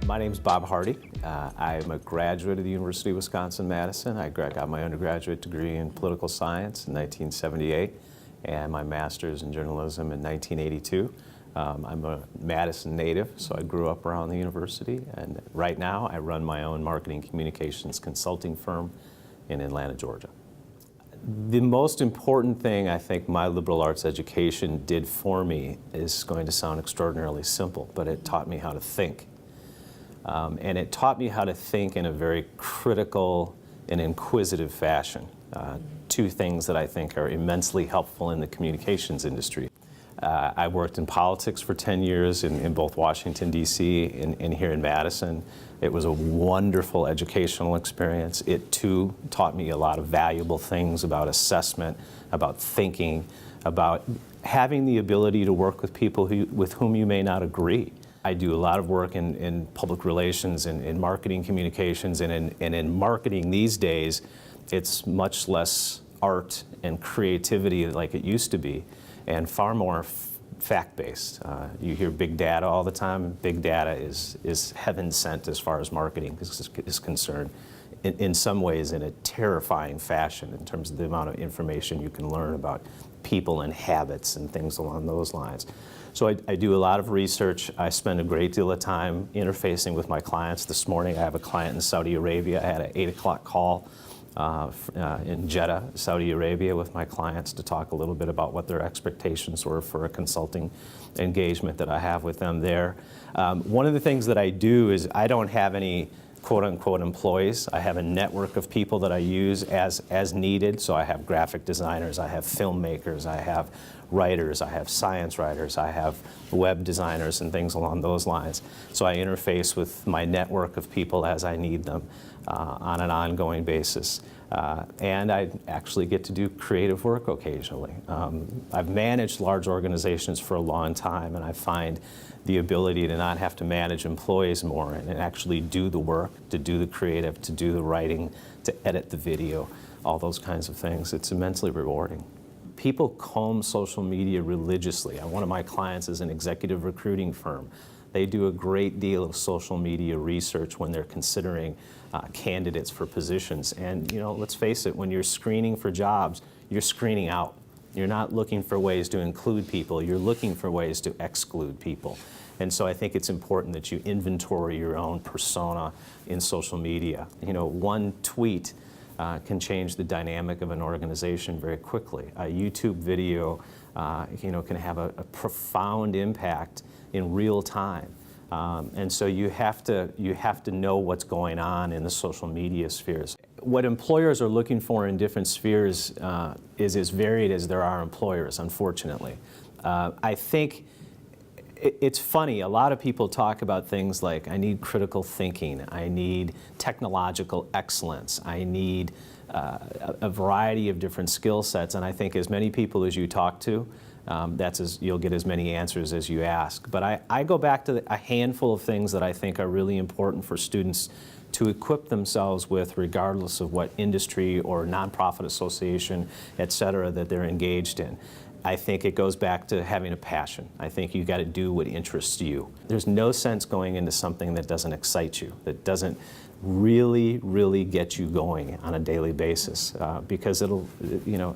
My name's Bob Harty. I'm a graduate of the University of Wisconsin-Madison. I got my undergraduate degree in political science in 1978 and my master's in journalism in 1982. I'm a Madison native, so I grew up around the university, and right now I run my own marketing communications consulting firm in Atlanta, Georgia. The most important thing I think my liberal arts education did for me is going to sound extraordinarily simple, but it taught me how to think. And it taught me how to think in a very critical and inquisitive fashion. Two things that I think are immensely helpful in the communications industry. I worked in politics for 10 years in both Washington, D.C. and here in Madison. It was a wonderful educational experience. It, too, taught me a lot of valuable things about assessment, about thinking, about having the ability to work with people with whom you may not agree. I do a lot of work in public relations and in marketing communications, and in marketing these days, it's much less art and creativity like it used to be, and far more fact-based. You hear big data all the time. Big data is heaven sent as far as marketing is concerned, in some ways in a terrifying fashion in terms of the amount of information you can learn about people and habits and things along those lines. So I do a lot of research. I spend a great deal of time interfacing with my clients. This morning I have a client in Saudi Arabia. I had an 8 o'clock call in Jeddah, Saudi Arabia, with my clients to talk a little bit about what their expectations were for a consulting engagement that I have with them there. One of the things that I do is I don't have any quote-unquote employees. I have a network of people that I use as needed. So I have graphic designers, I have filmmakers, I have writers, I have science writers, I have web designers and things along those lines. So I interface with my network of people as I need them on an ongoing basis. And I actually get to do creative work occasionally. I've managed large organizations for a long time, and I find the ability to not have to manage employees more and actually do the work, to do the creative, to do the writing, to edit the video, all those kinds of things. It's immensely rewarding. People comb social media religiously. One of my clients is an executive recruiting firm. They do a great deal of social media research when they're considering candidates for positions. And let's face it, when you're screening for jobs, you're screening out. You're not looking for ways to include people, you're looking for ways to exclude people. And so I think it's important that you inventory your own persona in social media. One tweet can change the dynamic of an organization very quickly. A YouTube video can have a profound impact in real time. And so you have to know what's going on in the social media spheres. What employers are looking for in different spheres is as varied as there are employers, unfortunately. I think it's funny, a lot of people talk about things like, I need critical thinking, I need technological excellence, I need a variety of different skill sets, and I think as many people as you talk to, you'll get as many answers as you ask. But I go back to a handful of things that I think are really important for students to equip themselves with, regardless of what industry or nonprofit association, et cetera, that they're engaged in. I think it goes back to having a passion. I think you got to do what interests you. There's no sense going into something that doesn't excite you, that doesn't really get you going on a daily basis, because it'll, no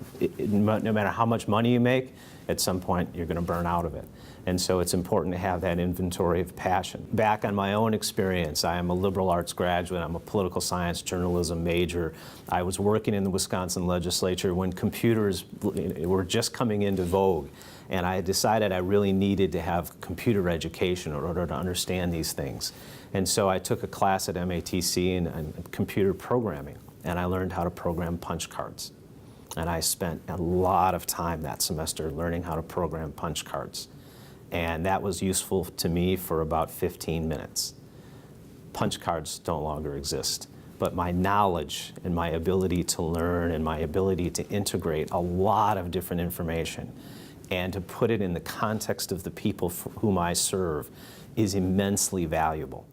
matter how much money you make, at some point you're going to burn out of it. And so it's important to have that inventory of passion. Back on my own experience, I am a liberal arts graduate, I'm a political science journalism major. I was working in the Wisconsin legislature when computers were just coming into vogue, and I decided I really needed to have computer education in order to understand these things. And so I took a class at MATC in computer programming, and I learned how to program punch cards. And I spent a lot of time that semester learning how to program punch cards. And that was useful to me for about 15 minutes. Punch cards no longer exist, but my knowledge and my ability to learn and my ability to integrate a lot of different information and to put it in the context of the people for whom I serve is immensely valuable.